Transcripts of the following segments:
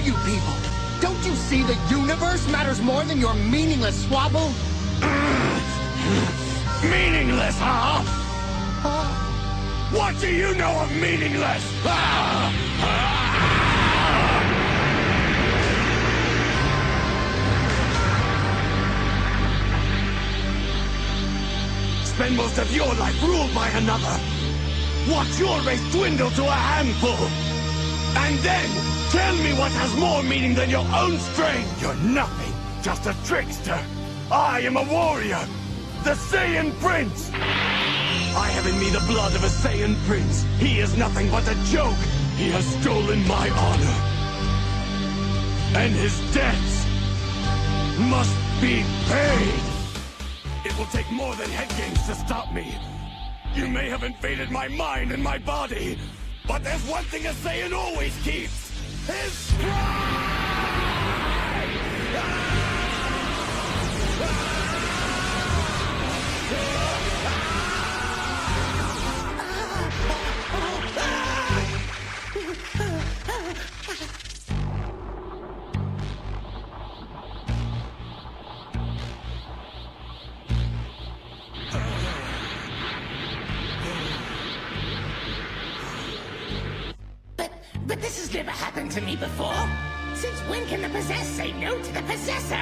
you people? Don't you see the universe matters more than your meaningless swabble? Meaningless, huh? What do you know of meaningless? Spend most of your life ruled by another. Watch your race dwindle to a handful. And then, tell me what has more meaning than your own strength. You're nothing, just a trickster. I am a warrior, the Saiyan Prince. I have in me the blood of a Saiyan Prince. He is nothing but a joke. He has stolen my honor. And his debts must be paid. It will take more than head games to stop me. You may have invaded my mind and my body, but there's one thing a Saiyan always keeps. His pride! But this has never happened to me before. Since when can the possessed say no to the possessor?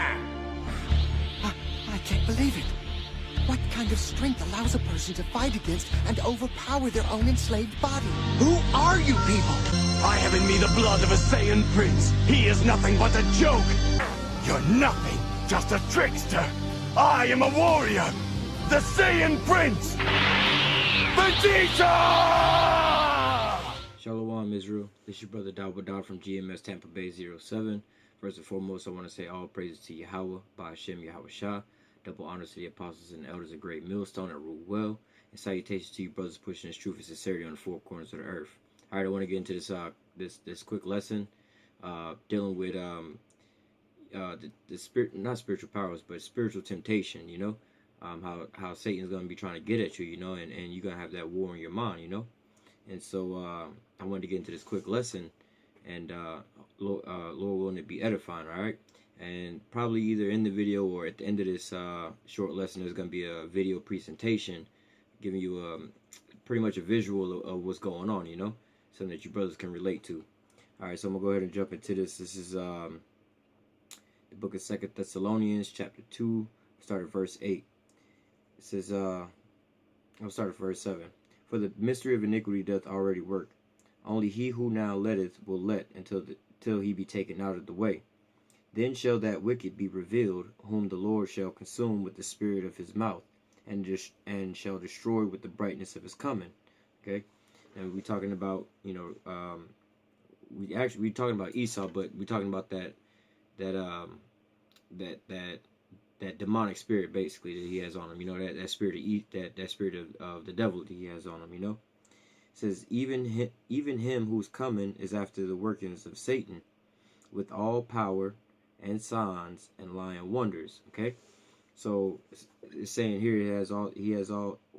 I can't believe it. What kind of strength allows a person to fight against and overpower their own enslaved body? Who are you people? I have in me the blood of a Saiyan Prince. He is nothing but a joke. You're nothing, just a trickster. I am a warrior, the Saiyan Prince. Vegeta! Shalom Israel, this is your brother Dawah Dawah from GMS Tampa Bay 07. First and foremost, I want to say all praises to Yahweh, by Hashem Yahweh Shah. Double honors to the apostles and elders of Great Millstone that rule well. And salutations to you brothers pushing this truth and sincerity on the four corners of the earth. Alright, I want to get into this quick lesson dealing with the spirit, not spiritual powers, but spiritual temptation, you know. How Satan's going to be trying to get at you, you know, and you're going to have that war in your mind, you know. And so I wanted to get into this quick lesson, and Lord willing, it be edifying, all right? And probably either in the video or at the end of this short lesson, there's going to be a video presentation giving you pretty much a visual of what's going on, you know, something that you brothers can relate to. All right, so I'm going to go ahead and jump into this. This is the book of 2 Thessalonians, chapter 2, start at verse 8. It says, I'll start at verse 7. For the mystery of iniquity doth already work. Only he who now letteth will let till he be taken out of the way. Then shall that wicked be revealed, whom the Lord shall consume with the spirit of his mouth, and shall destroy with the brightness of his coming. Okay, and we're talking about, you know, we're talking about Esau, but we're talking about that demonic spirit basically that he has on him. You know, that spirit that spirit of the devil that he has on him. You know, it says even him who's coming is after the workings of Satan, with all power and signs and lying wonders. Okay, so it's saying here he has all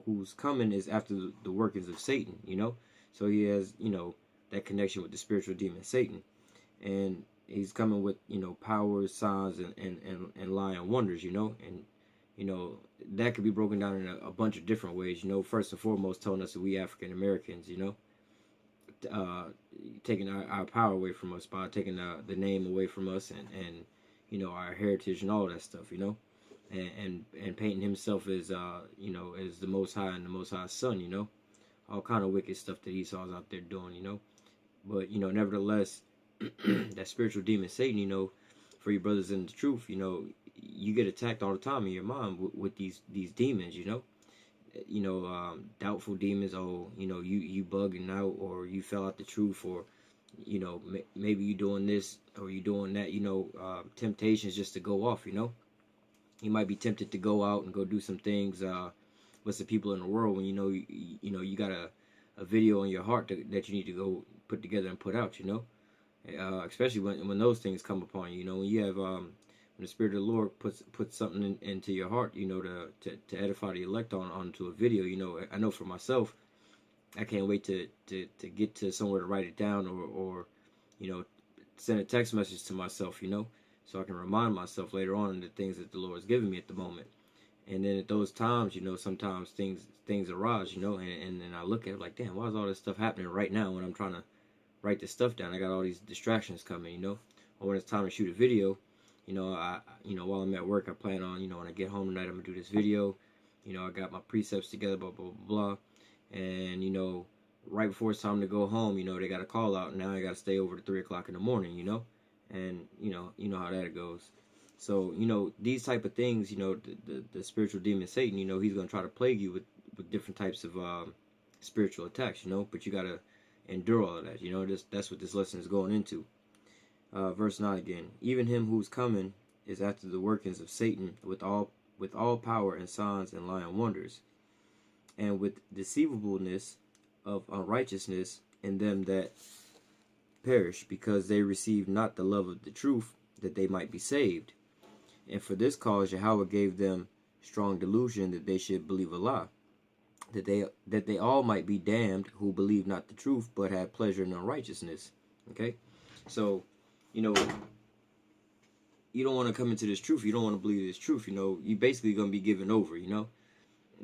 who's coming is after the workings of Satan. You know, so he has, you know, that connection with the spiritual demon Satan, and he's coming with, you know, powers, signs, and lying wonders, you know. And, you know, that could be broken down in a bunch of different ways, you know. First and foremost, telling us that we African Americans, you know, taking our power away from us by taking the name away from us, and you know, our heritage and all that stuff, you know. And painting himself as, you know, as the Most High and the Most High's son, you know. All kind of wicked stuff that Esau's out there doing, you know. But, you know, nevertheless, that spiritual demon Satan, you know, for you brothers in the truth, you know, you get attacked all the time in your mind with these demons, you know, doubtful demons. Oh, you know, you bugging out, or you fell out the truth, or, you know, maybe you doing this or you doing that, you know, temptations just to go off, you know. You might be tempted to go out and go do some things with some people in the world when you know you got a video in your heart that you need to go put together and put out, you know. Especially when those things come upon you, you know, when you have when the Spirit of the Lord puts something into your heart, you know, to edify the elect onto a video. You know, I know for myself, I can't wait to get to somewhere to write it down, or you know, send a text message to myself, you know, so I can remind myself later on of the things that the Lord's given me at the moment. And then at those times, you know, sometimes things arise, you know, and then I look at it like, damn, why is all this stuff happening right now when I'm trying to write this stuff down? I got all these distractions coming, you know. Or when it's time to shoot a video, you know, while I'm at work, I plan on, you know, when I get home tonight, I'm gonna do this video. You know, I got my precepts together, blah blah blah, and you know, right before it's time to go home, you know, they got a call out. Now I got to stay over to 3 o'clock in the morning, you know, and you know how that goes. So, you know, these type of things, you know, the spiritual demon Satan, you know, he's going to try to plague you with different types of spiritual attacks, you know, but you got to endure all of that, you know. That's what this lesson is going into. Verse 9 again. Even him who's coming is after the workings of Satan with all power and signs and lying wonders, and with deceivableness of unrighteousness in them that perish, because they receive not the love of the truth, that they might be saved. And for this cause Yahweh gave them strong delusion, that they should believe a lie, that they all might be damned who believe not the truth, but had pleasure in unrighteousness. Okay, so you know, you don't want to come into this truth. You don't want to believe this truth. You know, you basically going to be given over. You know,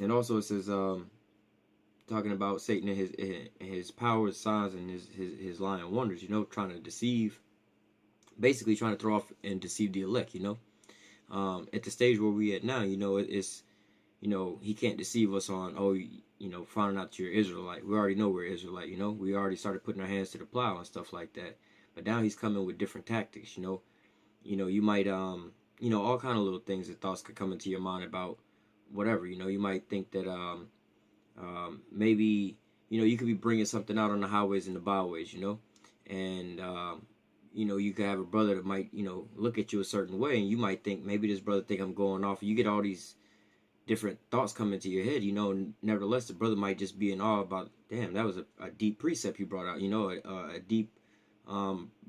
and also it says, talking about Satan and his powers, signs, and his lying wonders. You know, trying to deceive, basically trying to throw off and deceive the elect. You know. At the stage where we at now, you know, it's, you know, he can't deceive us on, oh, you know, finding out you're Israelite. We already know we're Israelite, you know. We already started putting our hands to the plow and stuff like that. But now he's coming with different tactics, you know. You know, you might, you know, all kind of little things and thoughts could come into your mind about whatever. You know, you might think that maybe, you know, you could be bringing something out on the highways and the byways, you know. And, you know, you could have a brother that might, you know, look at you a certain way, and you might think, maybe this brother think I'm going off. You get all these different thoughts come into your head, you know, and nevertheless, the brother might just be in awe about, damn, that was a deep precept you brought out, you know, a deep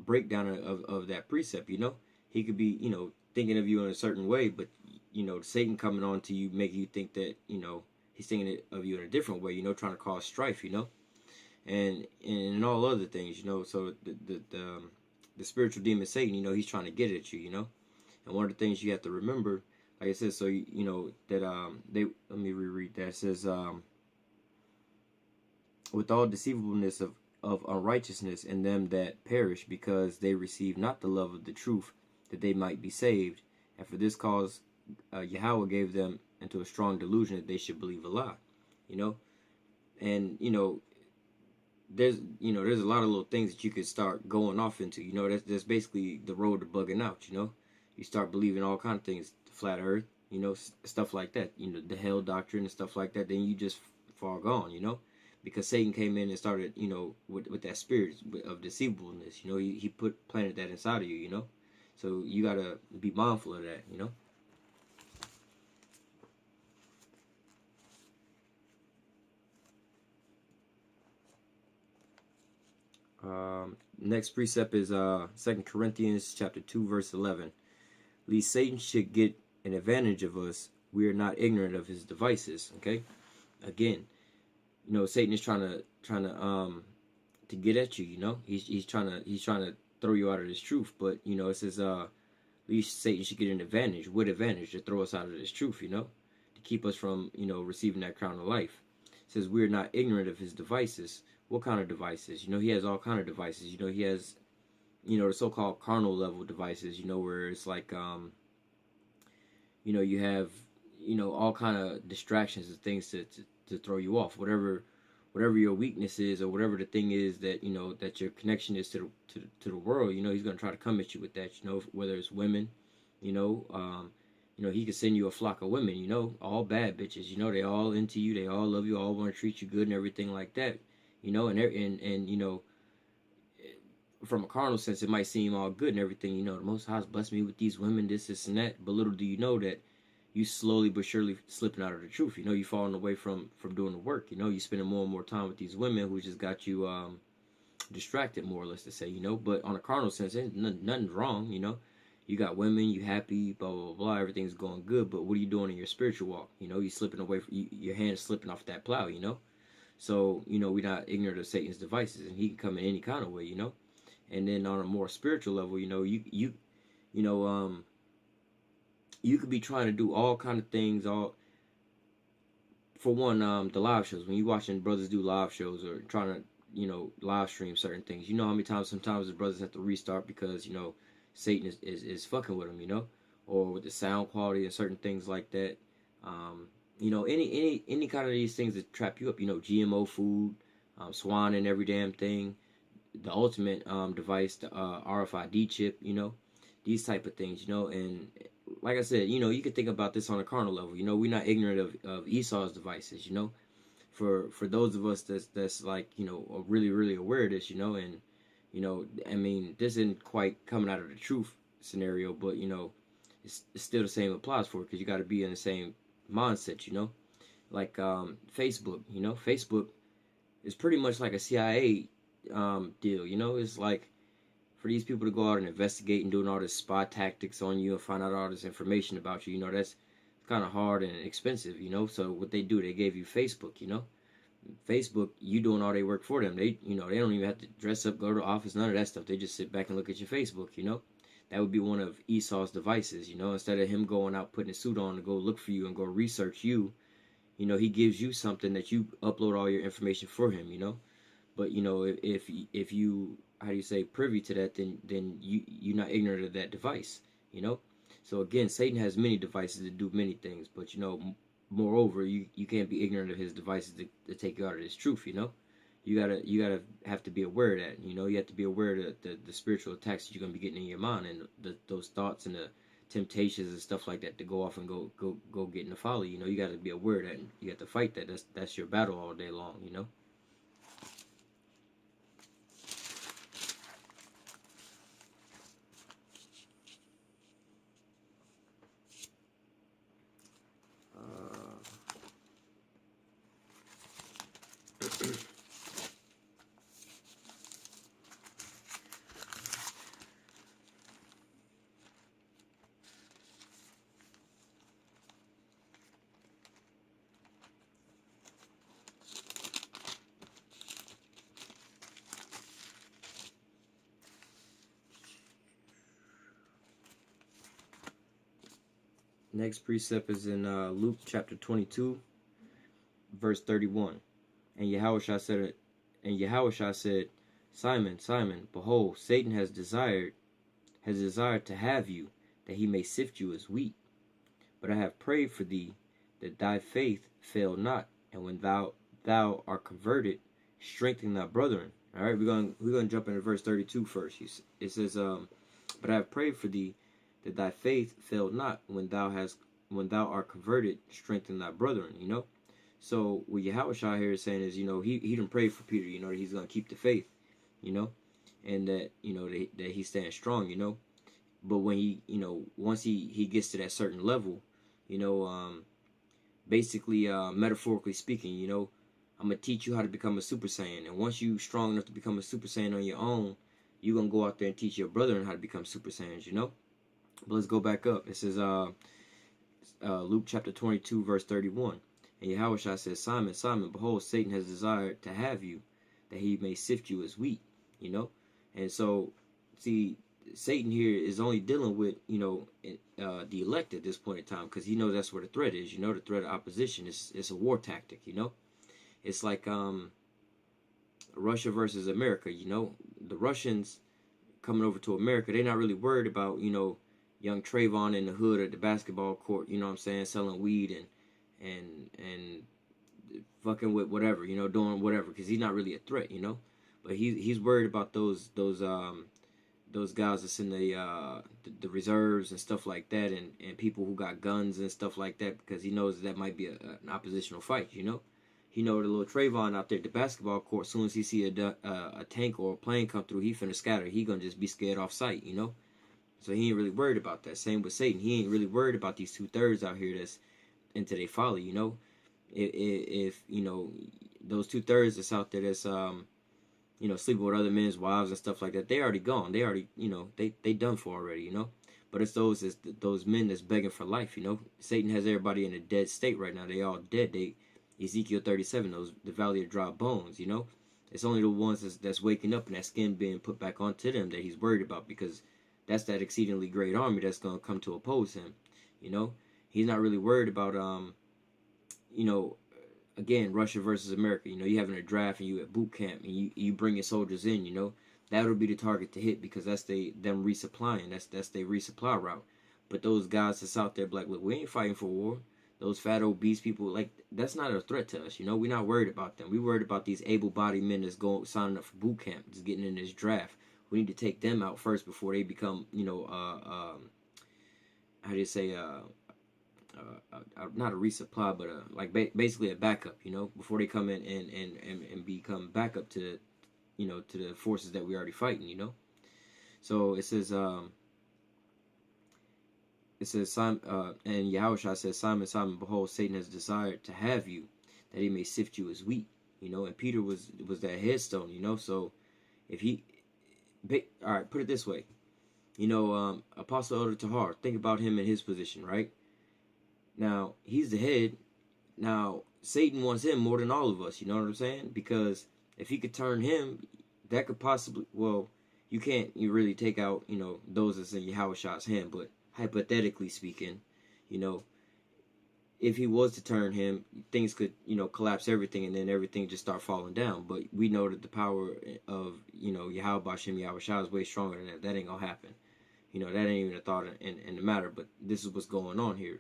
breakdown of that precept, you know. He could be, you know, thinking of you in a certain way, but, you know, Satan coming on to you, making you think that, you know, he's thinking of you in a different way, you know, trying to cause strife, you know, and all other things, you know. So the spiritual demon Satan, you know, he's trying to get at you, you know. And one of the things you have to remember, like I said, so you know that let me reread that. It says, with all deceivableness of unrighteousness in them that perish, because they receive not the love of the truth, that they might be saved. And for this cause Yahweh gave them into a strong delusion, that they should believe a lie, you know. And you know, there's a lot of little things that you could start going off into, you know. That's basically the road to bugging out, you know. You start believing all kind of things, the flat earth, you know, stuff like that, you know, the hell doctrine and stuff like that. Then you just fall gone, you know, because Satan came in and started, you know, with that spirit of deceivableness, you know. He planted that inside of you, you know. So you gotta be mindful of that, you know. Next precept is 2 Corinthians chapter 2 verse 11. Lest Satan should get an advantage of us, we are not ignorant of his devices. Okay, again, you know, Satan is trying to get at you. You know, he's trying to throw you out of this truth. But you know, it says least Satan should get an advantage. What advantage? To throw us out of this truth. You know, to keep us from, you know, receiving that crown of life. It says we're not ignorant of his devices. What kind of devices? You know, he has all kind of devices. You know, he has, you know, the so-called carnal level devices, you know, where it's like, you know, you have, you know, all kind of distractions and things to throw you off. Whatever your weakness is, or whatever the thing is that, you know, that your connection is to the world, you know, he's going to try to come at you with that, you know, whether it's women, you know, he could send you a flock of women, you know, all bad bitches, you know, they all into you, they all love you, all want to treat you good and everything like that. You know, and you know, from a carnal sense, it might seem all good and everything. You know, the Most High blessed me with these women, this, and that. But little do you know that you slowly but surely slipping out of the truth. You know, you falling away from doing the work. You know, you spending more and more time with these women who just got you distracted, more or less to say. You know, but on a carnal sense, nothing's wrong. You know, you got women, you happy, blah blah blah, everything's going good. But what are you doing in your spiritual walk? You know, you slipping away from your hand is slipping off that plow. You know. So, you know, we're not ignorant of Satan's devices, and he can come in any kind of way, you know. And then on a more spiritual level, you know, you know, you could be trying to do all kind of things. All for one, the live shows. When you watching brothers do live shows or trying to, you know, live stream certain things, you know how many times sometimes the brothers have to restart because, you know, Satan is fucking with them, you know, or with the sound quality and certain things like that. You know, any kind of these things that trap you up, you know, GMO food, swan and every damn thing, the ultimate device, the RFID chip, you know, these type of things, you know. And like I said, you know, you could think about this on a carnal level. You know, we're not ignorant of Esau's devices, you know. For those of us that's like, you know, are really aware of this, you know. And you know, I mean, this isn't quite coming out of the truth scenario, but you know, it's still the same applies for it, because you got to be in the same mindset, you know. Like Facebook, you know, Facebook is pretty much like a CIA deal, you know. It's like for these people to go out and investigate and doing all this spy tactics on you and find out all this information about you, you know, that's kind of hard and expensive, you know. So what they do, they gave you Facebook, you know. Facebook, you doing all their work for them. They, you know, they don't even have to dress up, go to the office, none of that stuff. They just sit back and look at your Facebook, you know. That would be one of Esau's devices, you know. Instead of him going out putting a suit on to go look for you and go research you, you know, he gives you something that you upload all your information for him, you know. But you know, if you, how do you say, privy to that, then you're not ignorant of that device, you know. So again, Satan has many devices to do many things, but you know, moreover, you can't be ignorant of his devices to take you out of this truth, you know. You gotta have to be aware of that, you know. You have to be aware of the spiritual attacks that you're gonna be getting in your mind, and those thoughts and the temptations and stuff like that to go off and go get in the folly, you know. You got to be aware of that, and you have to fight that. That's your battle all day long, you know. Next precept is in Luke chapter 22, verse 31. And Yahushua said, Simon, Simon, behold, Satan has desired to have you, that he may sift you as wheat. But I have prayed for thee, that thy faith fail not, and when thou art converted, strengthen thy brethren. All right, we're going to jump into verse 32 first. It says, but I have prayed for thee, that thy faith fail not, when thou art converted, strengthen thy brethren, you know. So what Yahushua here is saying is, you know, he didn't pray for Peter, you know, that he's going to keep the faith, you know, and that, you know, that he stands strong, you know. But when he, you know, once he gets to that certain level, you know, basically, metaphorically speaking, you know, I'm going to teach you how to become a Super Saiyan. And once you strong enough to become a Super Saiyan on your own, you're going to go out there and teach your brethren how to become Super Saiyans, you know. But let's go back up. It says, Luke chapter 22, verse 31. And Yahushua says, Simon, Simon, behold, Satan has desired to have you, that he may sift you as wheat, you know. And so, see, Satan here is only dealing with, you know, the elect at this point in time, because he knows that's where the threat is, you know. The threat of opposition is a war tactic, you know. It's like Russia versus America, you know. The Russians coming over to America, they're not really worried about, you know, young Trayvon in the hood at the basketball court, you know what I'm saying, selling weed and fucking with whatever, you know, doing whatever, because he's not really a threat, you know. But he's worried about those guys that's in the reserves and stuff like that, and people who got guns and stuff like that, because he knows that might be an oppositional fight, you know. He know the little Trayvon out there at the basketball court, as soon as he see a tank or a plane come through, he finna scatter. He gonna just be scared off sight, you know. So he ain't really worried about that. Same with Satan. He ain't really worried about these 2/3 out here that's into their folly, you know. If you know, those 2/3 that's out there that's you know, sleeping with other men's wives and stuff like that, they already gone. They already, you know, they done for already, you know. But it's those men that's begging for life, you know. Satan has everybody in a dead state right now. They all dead. Ezekiel 37, the valley of dry bones, you know. It's only the ones that's waking up and that skin being put back onto them that he's worried about, because that's that exceedingly great army that's going to come to oppose him. You know, he's not really worried about you know, again, Russia versus America. You know, you having a draft and you at boot camp and you bring your soldiers in. You know, that'll be the target to hit, because that's them resupplying. That's their resupply route. But those guys that's out there, like, look, we ain't fighting for war. Those fat obese people, like, that's not a threat to us. You know, we're not worried about them. We worried about these able-bodied men that's signing up for boot camp, just getting in this draft. We need to take them out first before they become, you know, how do you say, not a resupply, but like basically a backup. You know, before they come in and become backup to, you know, to the forces that we already fighting. You know, so it says. It says, Simon, and Yahushua says, Simon, Simon, behold, Satan has desired to have you, that he may sift you as wheat. You know, and Peter was that headstone. You know, so if he, all right, put it this way. You know, Apostle Elder Tahar, think about him in his position, right? Now, he's the head. Now, Satan wants him more than all of us, you know what I'm saying? Because if he could turn him, that could possibly, well, you really take out, you know, those that's in Yahushua's hand, but hypothetically speaking, you know, if he was to turn him, things could, you know, collapse everything, and then everything just start falling down. But we know that the power of, you know, Yahweh Bashem Yahushua is way stronger than that. That ain't gonna happen. You know, that ain't even a thought in the matter. But this is what's going on here.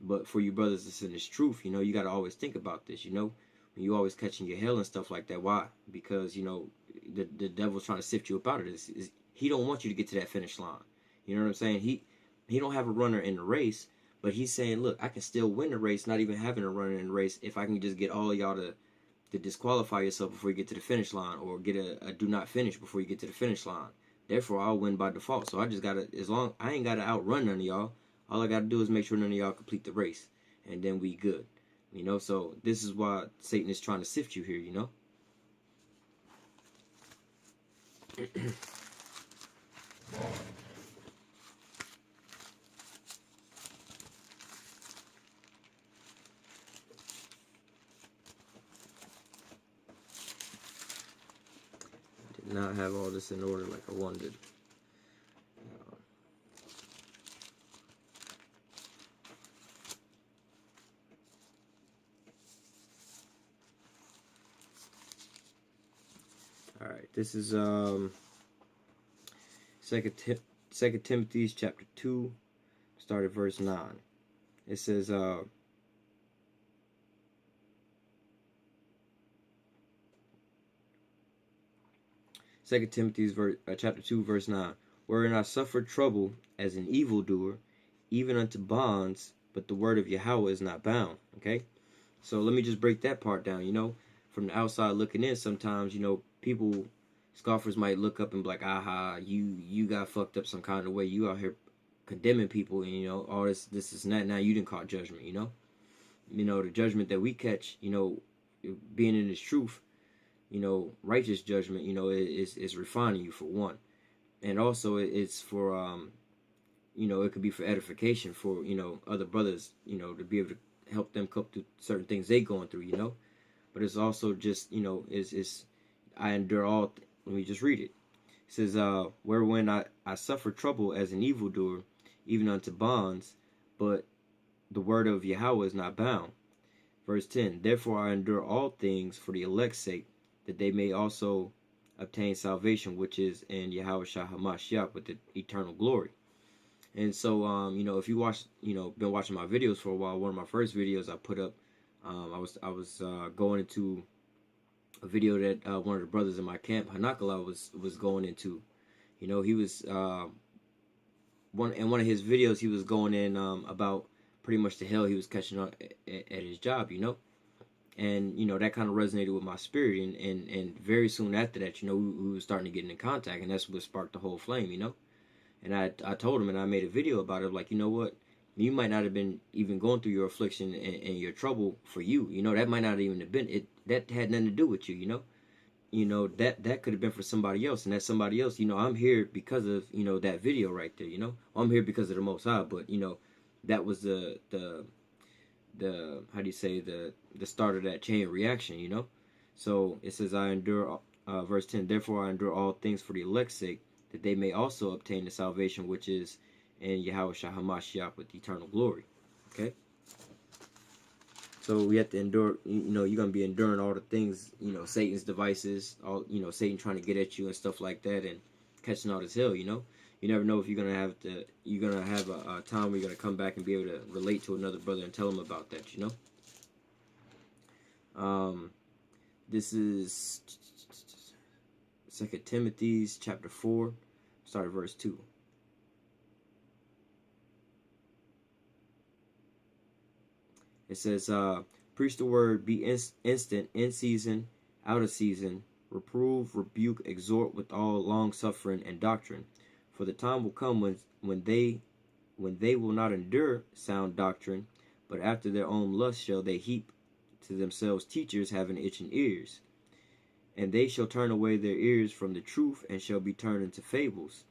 But for you brothers that's in this truth, you know, you got to always think about this, you know. When you always catching your hell and stuff like that. Why? Because, you know, the devil's trying to sift you up out of this. He don't want you to get to that finish line. You know what I'm saying? He don't have a runner in the race, but he's saying, look, I can still win the race, not even having a runner in the race, if I can just get all of y'all to disqualify yourself before you get to the finish line, or get a do not finish before you get to the finish line. Therefore, I'll win by default. So I just gotta, I ain't gotta outrun none of y'all. All I gotta do is make sure none of y'all complete the race, and then we good. You know, so this is why Satan is trying to sift you here, you know. Did not have all this in order like I wanted. All right, this is Second Timothy chapter 2, start at verse 9. It says, 2 Timothy chapter 2, verse 9. Wherein I suffered trouble as an evildoer, even unto bonds, but the word of Yahweh is not bound. Okay? So let me just break that part down. You know, from the outside looking in, sometimes, you know, people, scoffers might look up and be like, aha, you got fucked up some kind of way. You out here condemning people, and, you know, all this and that. Now you didn't caught judgment, you know? You know, the judgment that we catch, you know, being in this truth, you know, righteous judgment, you know, is refining you, for one. And also it's for, you know, it could be for edification for, you know, other brothers, you know, to be able to help them cope through certain things they going through, you know. But it's also just, you know, I endure all. Let me just read it. It says, wherein I suffer trouble as an evildoer, even unto bonds, but the word of Yahweh is not bound. Verse 10, therefore I endure all things for the elect's sake, that they may also obtain salvation, which is in Yahweh Shah HaMashiach, with the eternal glory. And so, you know, if you been watching my videos for a while, one of my first videos I put up, I was going into a video that one of the brothers in my camp, Hanakala, was going into. You know, he was in one of his videos, he was going in about pretty much the hell he was catching on at his job, you know. And, you know, that kind of resonated with my spirit. And very soon after that, you know, we were starting to get in contact. And that's what sparked the whole flame, you know. And I told him, and I made a video about it, like, you know what? You might not have been even going through your affliction and your trouble for you. You know, that might not even have been it. That had nothing to do with you, you know. You know, that could have been for somebody else. And that somebody else, you know, I'm here because of, you know, that video right there, you know. I'm here because of the Most High. But, you know, that was the how do you say, the start of that chain reaction, you know. So it says, I endure, verse 10, therefore I endure all things for the elect's sake, that they may also obtain the salvation which is in Yahushua HaMashiach with eternal glory. Okay? So we have to endure, you're going to be enduring all the things, Satan's devices, all, Satan trying to get at you and stuff like that, and catching all this hell, You never know if you're going to have a time where you're going to come back and be able to relate to another brother and tell him about that, This is 2 Timothy chapter 4, start at verse 2. It says, preach the word, be instant, in season, out of season, reprove, rebuke, exhort with all long suffering and doctrine. For the time will come when they will not endure sound doctrine, but after their own lust shall they heap to themselves teachers having itching ears. And they shall turn away their ears from the truth, and shall be turned into fables.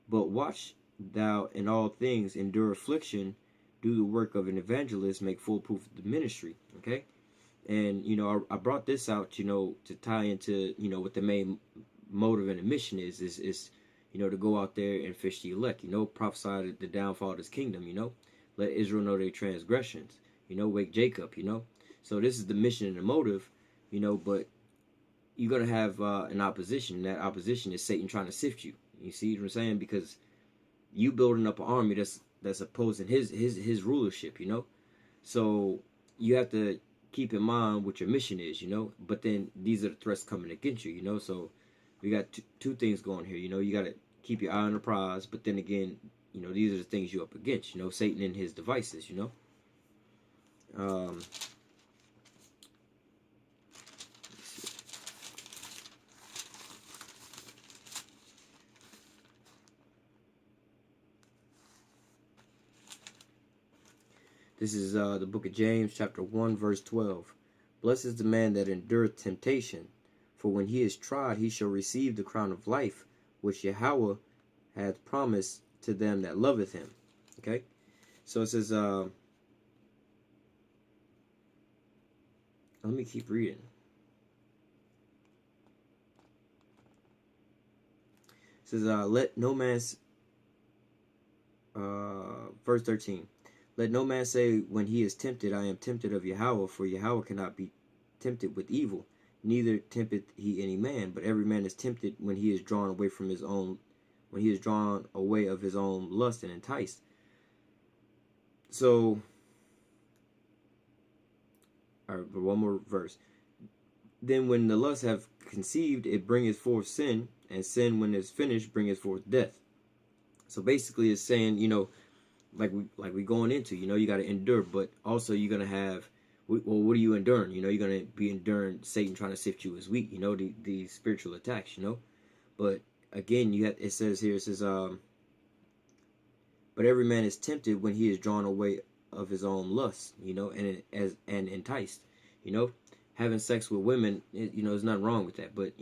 But watch thou in all things, endure affliction, do the work of an evangelist, make full proof of the ministry. Okay? And, I brought this out, to tie into, what the main motive and the mission is to go out there and fish the elect, prophesy the downfall of his kingdom, let Israel know their transgressions, wake Jacob, So this is the mission and the motive, but you're going to have an opposition. And that opposition is Satan trying to sift you. You see what I'm saying? Because you building up an army that's opposing his rulership, So you have to keep in mind what your mission is, But then these are the threats coming against you, So we got two things going here, You got to keep your eye on the prize, but then again, these are the things you're up against, Satan and his devices, This is the book of James, chapter 1, verse 12. Blessed is the man that endureth temptation, for when he is tried, he shall receive the crown of life, which Yahweh hath promised to them that loveth him. Okay? So it says, let me keep reading. It says, let no man, verse 13. Let no man say when he is tempted, I am tempted of Yahweh, for Yahweh cannot be tempted with evil, neither tempteth he any man, but every man is tempted when he is drawn away from his own, when he is drawn away of his own lust and enticed. So, all right, but one more verse. Then when the lust have conceived, it bringeth forth sin, and sin when it's finished bringeth forth death. So basically it's saying, like we going into, you got to endure, but also you're going to have, well, what are you enduring? You're going to be enduring Satan trying to sift you as wheat, the spiritual attacks, But again, it says here, but every man is tempted when he is drawn away of his own lust, and enticed, having sex with women, there's nothing wrong with that. But,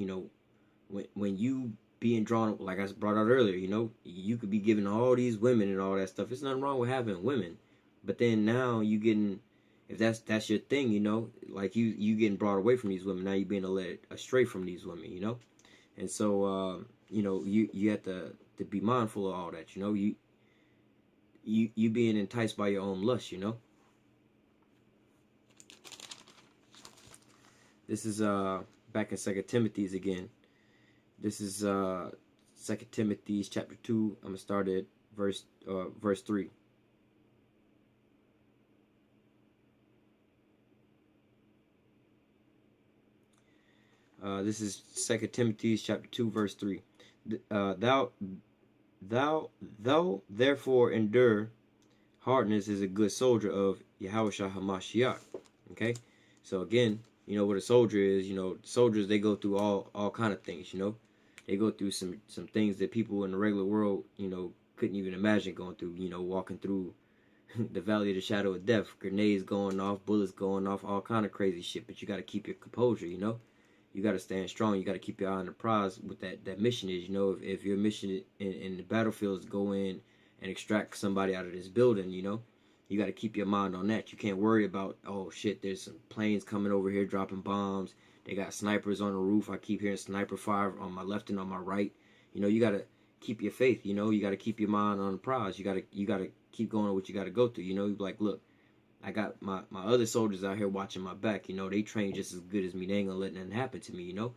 when you being drawn, like I brought out earlier, you could be giving all these women and all that stuff. There's nothing wrong with having women, but then now you getting, if that's your thing, like you getting brought away from these women. Now you're being led astray from these women, and so you have to be mindful of all that, you being enticed by your own lust, This is back in 2 Timothy's again. This is 2 Timothy chapter 2. I'm going to start at verse 3. This is 2 Timothy chapter 2, verse 3. Thou therefore endure hardness as a good soldier of Yahushua HaMashiach. Okay? So again, what a soldier is, soldiers, they go through all kind of things, They go through some things that people in the regular world, couldn't even imagine going through, walking through the valley of the shadow of death, grenades going off, bullets going off, all kind of crazy shit. But you got to keep your composure, You got to stand strong. You got to keep your eye on the prize. What that mission is, if your mission in the battlefield is go in and extract somebody out of this building, you got to keep your mind on that. You can't worry about, oh shit, there's some planes coming over here dropping bombs. They got snipers on the roof. I keep hearing sniper fire on my left and on my right. You know, you gotta keep your faith. You know, you gotta keep your mind on the prize. You gotta keep going what you gotta go through. You know, like, look, I got my other soldiers out here watching my back. You know, they train just as good as me. They ain't gonna let nothing happen to me. You know,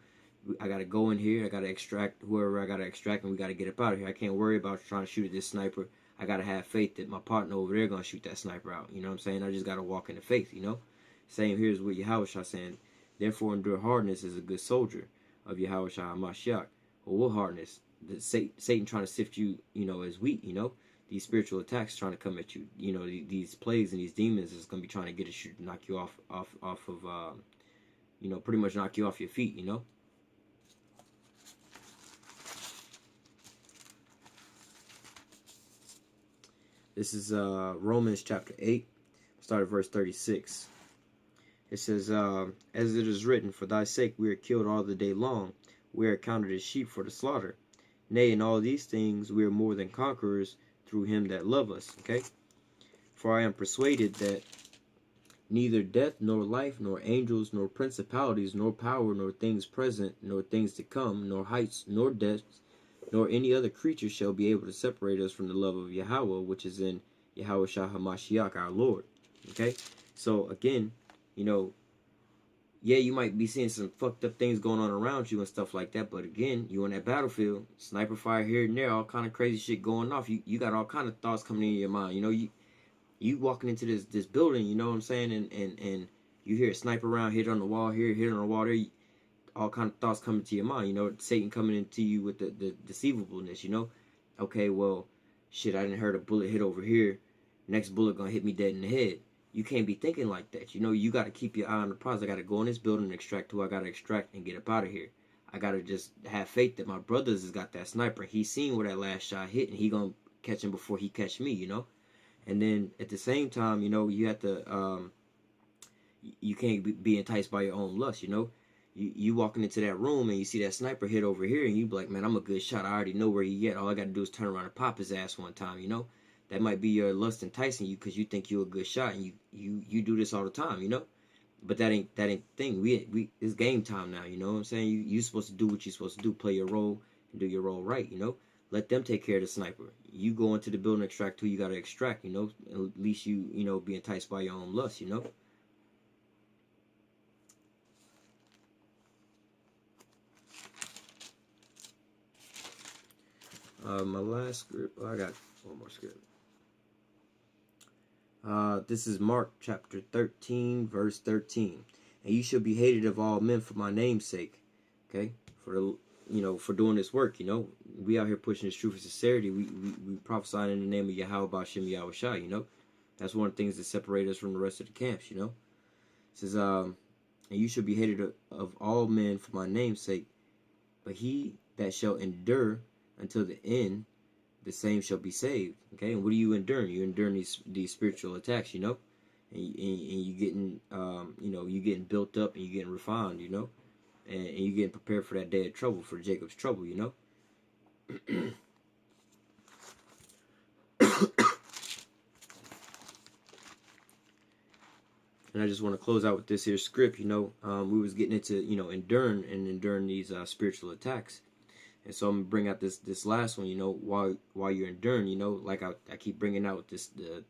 I gotta go in here. I gotta extract whoever I gotta extract, and we gotta get up out of here. I can't worry about trying to shoot at this sniper. I gotta have faith that my partner over there gonna shoot that sniper out. You know what I'm saying? I just gotta walk in the faith. You know, same here is with Yahushua saying, therefore endure hardness as a good soldier of Yahushua HaMashiach. Well, what hardness? Satan trying to sift you, you know, as wheat. You know, these spiritual attacks trying to come at you. You know, these plagues and these demons is gonna be trying to get at you, knock you off of, you know, pretty much knock you off your feet. You know. This is Romans chapter 8, start at verse 36. It says, as it is written, for thy sake we are killed all the day long. We are counted as sheep for the slaughter. Nay, in all these things we are more than conquerors through him that love us. Okay? For I am persuaded that neither death, nor life, nor angels, nor principalities, nor power, nor things present, nor things to come, nor heights, nor depths, nor any other creature shall be able to separate us from the love of Yahweh, which is in Yahushua HaMashiach, our Lord. Okay? So, again, you know, yeah, you might be seeing some fucked up things going on around you and stuff like that, but again, you on that battlefield, sniper fire here and there, all kind of crazy shit going off. You got all kind of thoughts coming in your mind. You know, you walking into this building, you know what I'm saying, and you hear a sniper round hit on the wall here, hit on the wall there, all kind of thoughts coming to your mind. You know, Satan coming into you with the deceivableness. You know, okay, well, shit, I didn't heard a bullet hit over here. Next bullet gonna hit me dead in the head. You can't be thinking like that. You know, you got to keep your eye on the prize. I got to go in this building and extract who I got to extract and get up out of here. I got to just have faith that my brothers has got that sniper. He's seen where that last shot hit, and he going to catch him before he catch me, you know. And then at the same time, you know, you have to, you can't be enticed by your own lust, you know. You walking into that room and you see that sniper hit over here, and you be like, man, I'm a good shot. I already know where he at. All I got to do is turn around and pop his ass one time, you know. That might be your lust enticing you because you think you're a good shot, and you do this all the time, you know. But that ain't the thing. We it's game time now, you know what I'm saying. You supposed to do what you're supposed to do, play your role and do your role right, you know. Let them take care of the sniper. You go into the building, extract who you gotta extract, you know. At least you know, be enticed by your own lust, you know. My last script. I got one more script. This is Mark chapter 13, verse 13. And you shall be hated of all men for my name's sake. Okay? For the, you know, for doing this work, you know. We out here pushing this truth and sincerity. We prophesying in the name of Yahweh Ba'Shem Yahushua, you know. That's one of the things that separate us from the rest of the camps, you know. It says, and you shall be hated of all men for my name's sake. But he that shall endure until the end, the same shall be saved. Okay, and what are you enduring? You're enduring these spiritual attacks, you know, and you getting, you know, you getting built up and you getting refined, you know, and you getting prepared for that day of trouble, for Jacob's trouble, you know. And I just want to close out with this here script, you know. We was getting into, you know, enduring these spiritual attacks. And so I'm gonna bring out this last one, you know, while you're enduring, you know, like I keep bringing out this the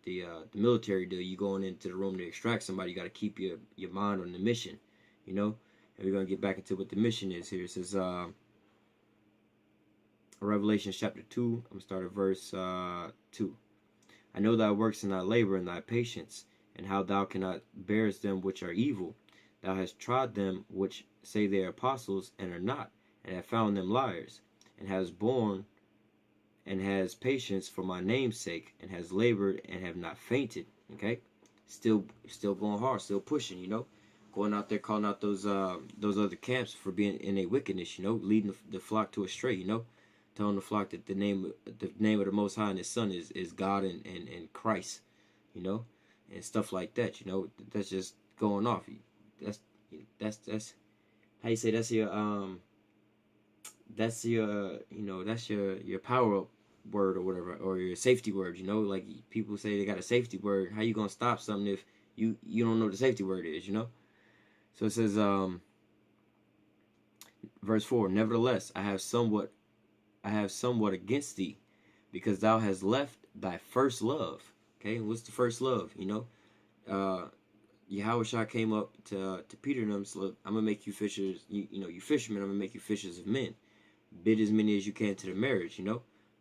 military deal. You going into the room to extract somebody, you got to keep your mind on the mission, you know. And we're gonna get back into what the mission is here. It says Revelation chapter 2. I'm gonna start at verse 2. I know thy works and thy labor and thy patience, and how thou cannot bear them which are evil. Thou hast tried them which say they are apostles and are not, and have found them liars, and has borne and has patience for my name's sake, and has labored and have not fainted. Okay, still going hard, still pushing, you know, going out there calling out those other camps for being in a wickedness, you know, leading the flock to astray, you know, telling the flock that the name of the Most High and His Son is God and Christ, you know, and stuff like that, you know. That's just going off. That's how you say that's your you know, that's your power up word or whatever, or your safety word, you know. Like people say they got a safety word. How you gonna stop something if you don't know what the safety word is, you know? So it says Verse 4, nevertheless, I have somewhat against thee, because thou hast left thy first love. Okay, what's the first love? Yahushua came up to Peter and them, so look, I'm gonna make you fishers, you fishermen, I'm gonna make you fishers of men. Bid as many as you can to the marriage,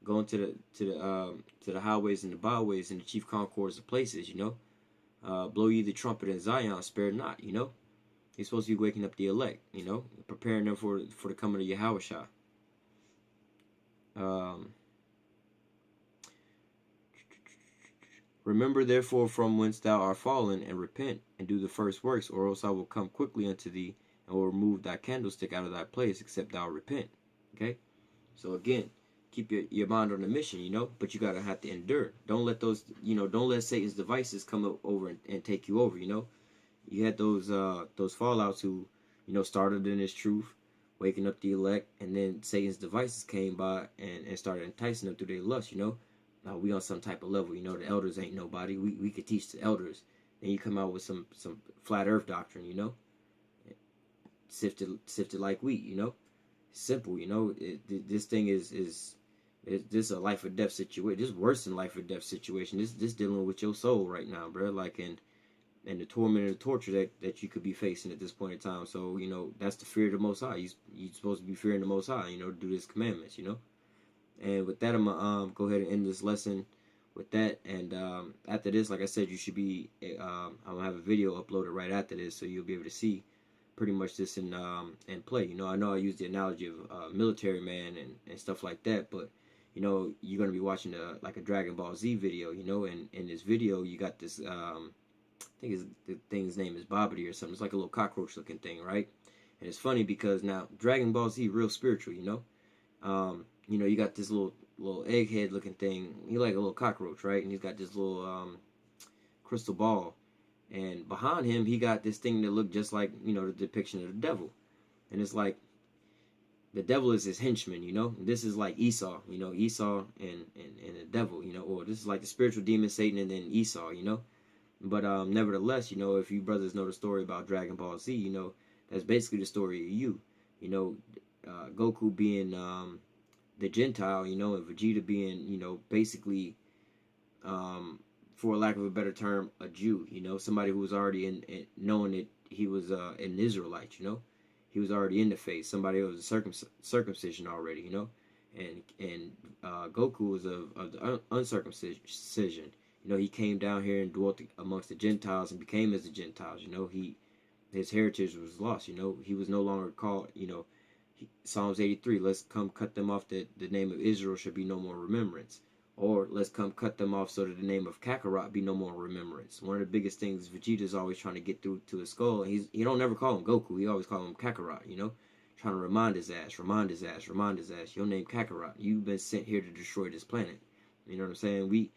go into the highways and the byways and the chief concourse of places, blow ye the trumpet in Zion, spare not, He's supposed to be waking up the elect, preparing them for the coming of Yahushua. Remember therefore from whence thou art fallen, and repent, and do the first works, or else I will come quickly unto thee, and will remove thy candlestick out of thy place, except thou repent. Okay? So again, keep your mind on the mission, but you gotta have to endure. Don't let those, don't let Satan's devices come over and take you over, You had those fallouts who, started in this truth, waking up the elect, and then Satan's devices came by and started enticing them through their lust, we on some type of level, the elders ain't nobody. We could teach the elders. Then you come out with some flat earth doctrine, sifted like wheat, Simple, this thing is this a life or death situation. This is worse than life or death situation. This dealing with your soul right now, bro. Like and the torment and the torture that you could be facing at this point in time. So, that's the fear of the Most High. You're supposed to be fearing the Most High, to do His commandments, And with that, I'm going to go ahead and end this lesson with that. And after this, like I said, you should be, I'm going to have a video uploaded right after this, so you'll be able to see pretty much this in play. I know I use the analogy of military man and stuff like that, but, you're going to be watching like a Dragon Ball Z video, and in this video, you got this, I think the thing's name is Bobbity or something. It's like a little cockroach looking thing, right? And it's funny because now Dragon Ball Z real spiritual, you got this little egghead looking thing. He like a little cockroach, right? And he's got this little crystal ball, and behind him he got this thing that looked just like the depiction of the devil. And it's like the devil is his henchman, This is like Esau, Esau and the devil, or this is like the spiritual demon Satan and then Esau, But nevertheless, if you brothers know the story about Dragon Ball Z, that's basically the story of you. Goku being the Gentile, and Vegeta being, basically, for lack of a better term, a Jew, somebody who was already in knowing that he was an Israelite, he was already in the faith, somebody who was a circumcision already, and Goku was of the uncircumcision. He came down here and dwelt amongst the Gentiles and became as the Gentiles. His heritage was lost. He was no longer called. Psalms 83. Let's come cut them off that the name of Israel should be no more remembrance, or let's come cut them off so that the name of Kakarot be no more remembrance. One of the biggest things Vegeta's always trying to get through to his skull. He don't never call him Goku. He always call him Kakarot. Trying to remind his ass. Your name Kakarot. You've been sent here to destroy this planet. You know what I'm saying? We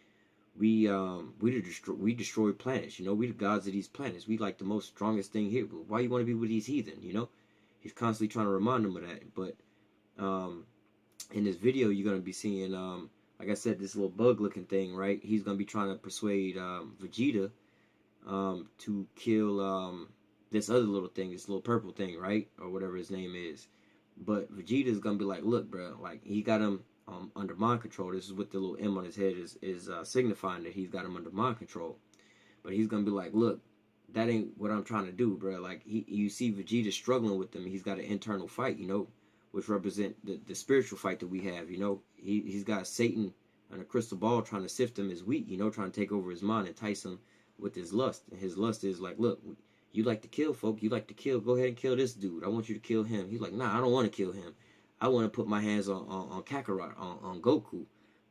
destroy planets, we the gods of these planets. We like the most strongest thing here. But why you want to be with these heathen, He's constantly trying to remind them of that. But in this video, you're going to be seeing, like I said, this little bug looking thing, right? He's going to be trying to persuade Vegeta to kill this other little thing, this little purple thing, right? Or whatever his name is. But Vegeta's going to be like, look, bro, like he got him under mind control. This is what the little M on his head is signifying, that he's got him under mind control. But he's gonna be like, look, that ain't what I'm trying to do, bro. Like you see Vegeta struggling with them. He's got an internal fight, which represent the spiritual fight that we have. He's got Satan and a crystal ball trying to sift him as wheat. Trying to take over his mind, entice him with his lust. And his lust is like, look, you like to kill folk. You like to kill. Go ahead and kill this dude. I want you to kill him. He's like, nah, I don't want to kill him. I want to put my hands on Kakarot, on Goku,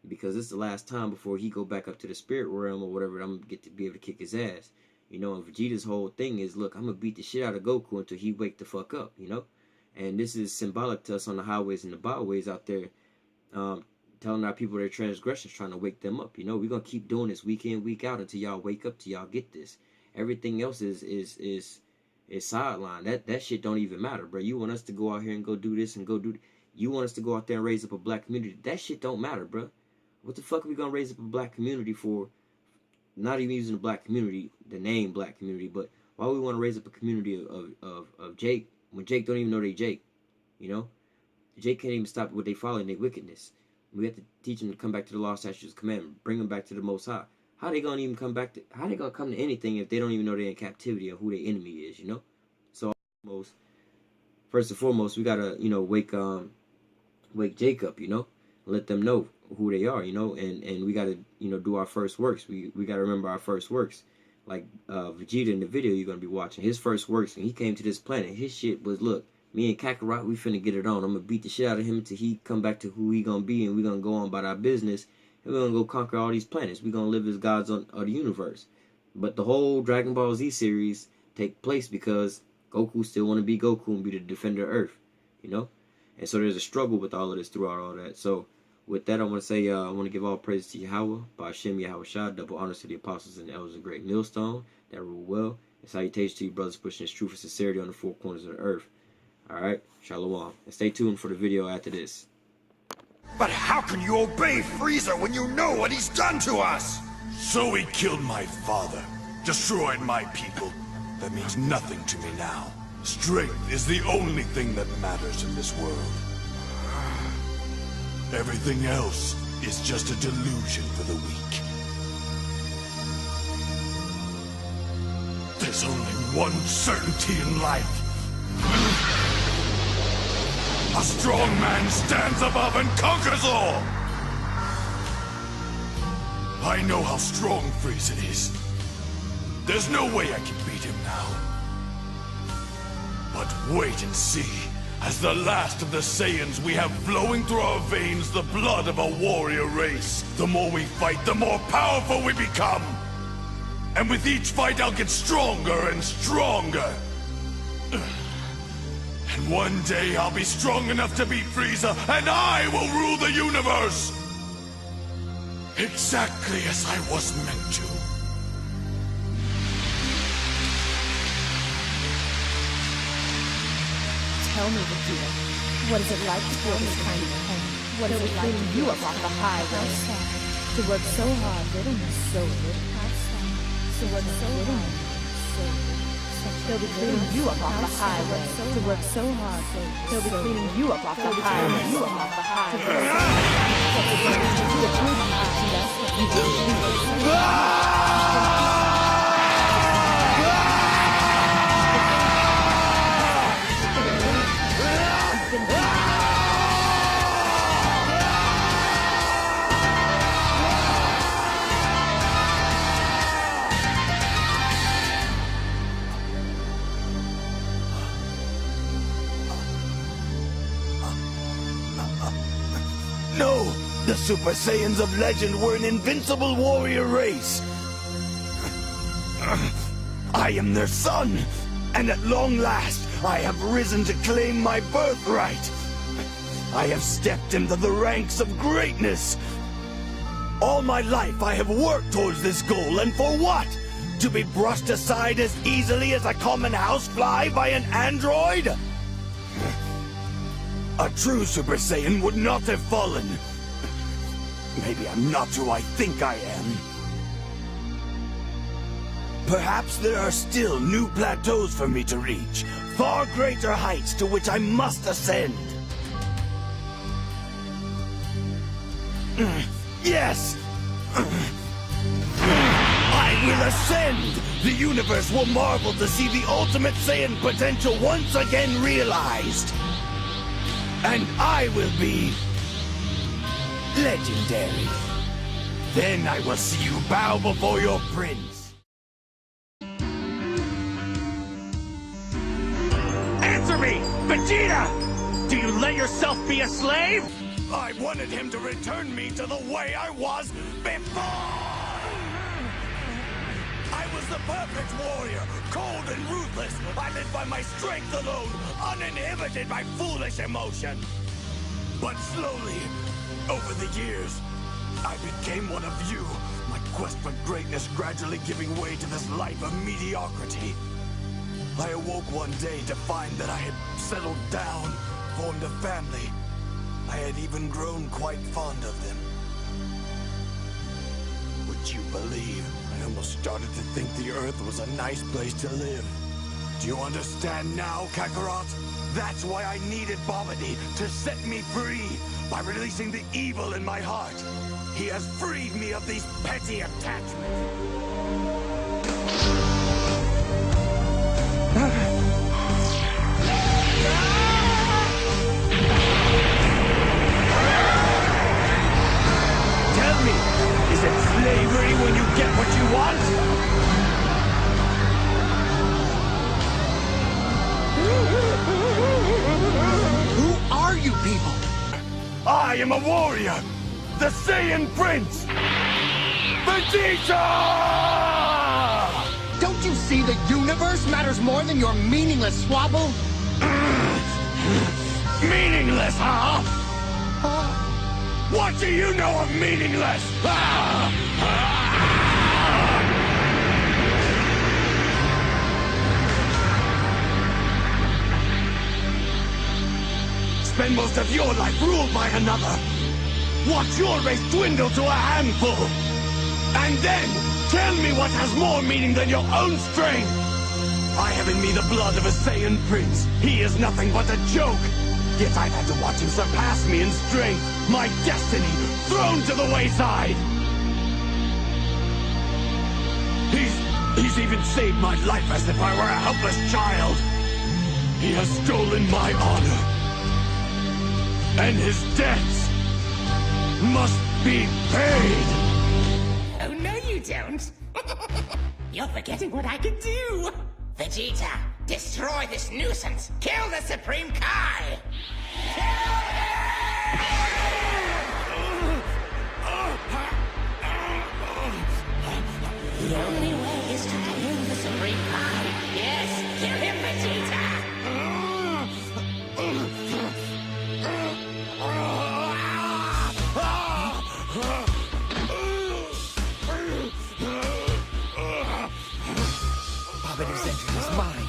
because this is the last time before he go back up to the spirit realm or whatever. I'm gonna get to be able to kick his ass, and Vegeta's whole thing is, look, I'm gonna beat the shit out of Goku until he wake the fuck up, And this is symbolic to us on the highways and the byways out there, telling our people their transgressions, trying to wake them up. We're gonna keep doing this week in, week out until y'all wake up, till y'all get this. Everything else is sideline. That shit don't even matter, bro. You want us to go out here and go do this and go do. You want us to go out there and raise up a black community. That shit don't matter, bro. What the fuck are we gonna raise up a black community for? Not even using the black community, the name black community, but why we want to raise up a community of Jake when Jake don't even know they Jake? You know, Jake can't even stop what they following their wickedness. We have to teach them to come back to the law, statutes, commandment, bring them back to the Most High. How they gonna even come back to? How they gonna come to anything if they don't even know they're in captivity or who their enemy is? You know. So first and foremost, we gotta wake Jacob. You know, let them know who they are. You know, and we gotta do our first works. We gotta remember our first works. Like Vegeta in the video you're gonna be watching, his first works when he came to this planet, his shit was, look, me and Kakarot, we finna get it on. I'm gonna beat the shit out of him until he come back to who he gonna be, and we gonna go on about our business, and we're gonna go conquer all these planets. We gonna live as gods of the universe. But the whole Dragon Ball Z series take place because Goku still wanna be Goku and be the defender of Earth, you know? And so there's a struggle with all of this throughout all that. So with that, I want to say, I want to give all praise to Yahweh, Ba'ashem Yahweh Shah, double honors to the apostles and the elders of Great Millstone that rule well, and salutations to you brothers pushing this truth and sincerity on the four corners of the earth. Alright, Shalom. And stay tuned for the video after this. But how can you obey Frieza when you know what he's done to us? So he killed my father, destroyed my people. That means nothing to me now. Strength is the only thing that matters in this world. Everything else is just a delusion for the weak. There's only one certainty in life. A strong man stands above and conquers all! I know how strong Frieza is. There's no way I can beat him now. But wait and see. As the last of the Saiyans, we have flowing through our veins the blood of a warrior race. The more we fight, the more powerful we become. And with each fight, I'll get stronger and stronger. And one day, I'll be strong enough to beat Frieza, and I will rule the universe! Exactly as I was meant to. Tell me, Vegeta, what is it like to feel this kind of pain? What is it like to you up on the highway? To work so hard, so little. To work so hard, so little. They'll be cleaning you up off the highway. To work so hard, they'll be cleaning you up off the highway. You up off the No! The Super Saiyans of legend were an invincible warrior race! I am their son! And at long last, I have risen to claim my birthright! I have stepped into the ranks of greatness! All my life I have worked towards this goal, and for what? To be brushed aside as easily as a common housefly by an android? A true Super Saiyan would not have fallen. Maybe I'm not who I think I am. Perhaps there are still new plateaus for me to reach, far greater heights to which I must ascend. Yes! I will ascend! The universe will marvel to see the ultimate Saiyan potential once again realized. And I will be legendary. Then I will see you bow before your prince. Answer me, Vegeta! Do you let yourself be a slave? I wanted him to return me to the way I was before! I was the perfect warrior, cold and ruthless. I lived by my strength alone, uninhibited by foolish emotion. But slowly, over the years, I became one of you. My quest for greatness gradually giving way to this life of mediocrity. I awoke one day to find that I had settled down, formed a family. I had even grown quite fond of them. Would you believe? I almost started to think the Earth was a nice place to live. Do you understand now, Kakarot? That's why I needed Babidi to set me free by releasing the evil in my heart. He has freed me of these petty attachments. Tell me, is it slavery when you get what you want? Who are you people? I am a warrior, the Saiyan Prince, Vegeta! Don't you see the universe matters more than your meaningless squabble? Meaningless, huh? What do you know of meaningless? Spend most of your life ruled by another. Watch your race dwindle to a handful. And then, tell me what has more meaning than your own strength. I have in me the blood of a Saiyan Prince. He is nothing but a joke. Yet I've had to watch him surpass me in strength. My destiny thrown to the wayside. He's even saved my life as if I were a helpless child. He has stolen my honor. And his debts must be paid. Oh, no you don't. You're forgetting what I can do. Vegeta, destroy this nuisance. Kill the Supreme Kai. The only way is to kill the Supreme Kai. Yes, kill him, Vegeta. Babidi's engine is mine.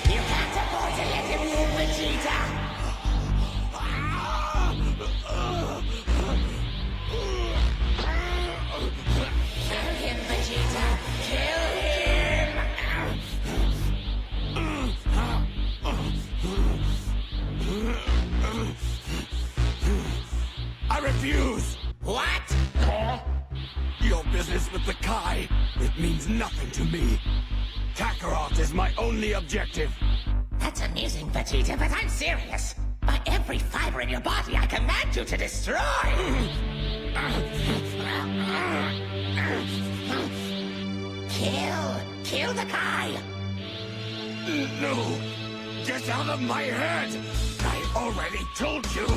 You can't afford to let him live, Vegeta. Kill him, Vegeta. Kill him. I refuse. What? Your business with the Kai, it means nothing to me. Kakarot is my only objective. That's amusing, Vegeta, but I'm serious. By every fiber in your body, I command you to destroy! Kill the Kai! No! Get out of my head! I already told you!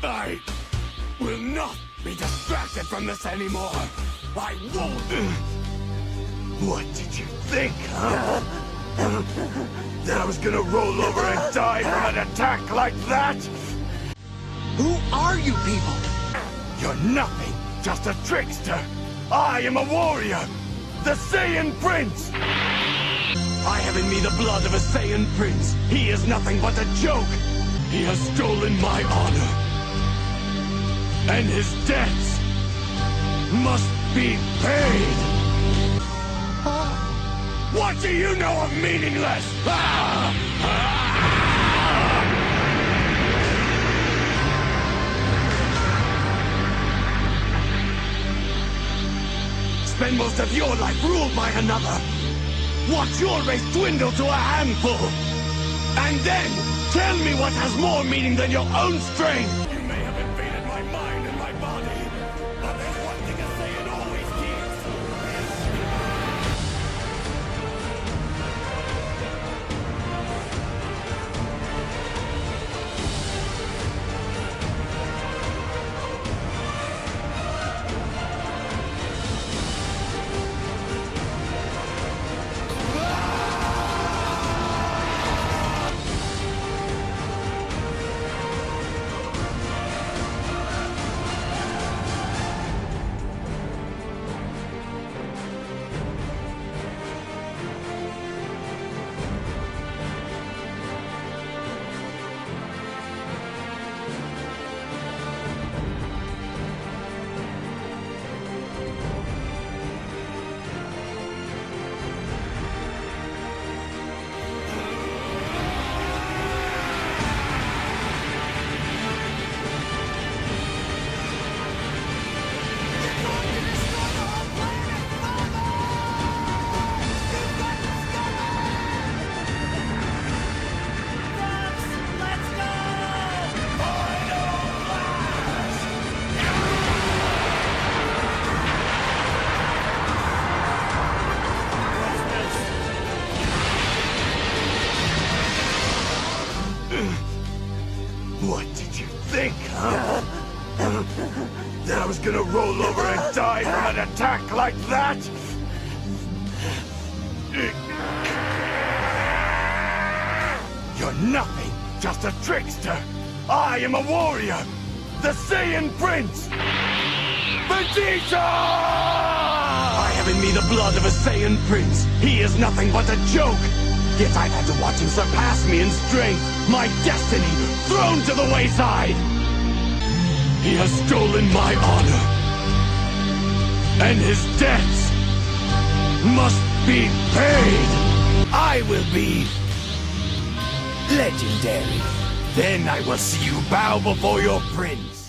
I will not be distracted from this anymore! I won't! What did you think, huh? That I was gonna roll over and die from an attack like that? Who are you people? You're nothing, just a trickster! I am a warrior! The Saiyan Prince! I have in me the blood of a Saiyan Prince. He is nothing but a joke! He has stolen my honor. And his debts must be paid! What do you know of meaningless? Spend most of your life ruled by another. Watch your race dwindle to a handful. And then, tell me what has more meaning than your own strength. You may have invaded my mind and my body, but there's one thing a Saiyan always keeps. What did you think, huh? That I was gonna roll over and die from an attack like that? You're nothing, just a trickster. I am a warrior, the Saiyan Prince, Vegeta! I have in me the blood of a Saiyan Prince. He is nothing but a joke. Yet I've had to watch him surpass me in strength, my destiny thrown to the wayside. He has stolen my honor, and his debts must be paid. I will be legendary. Then I will see you bow before your prince.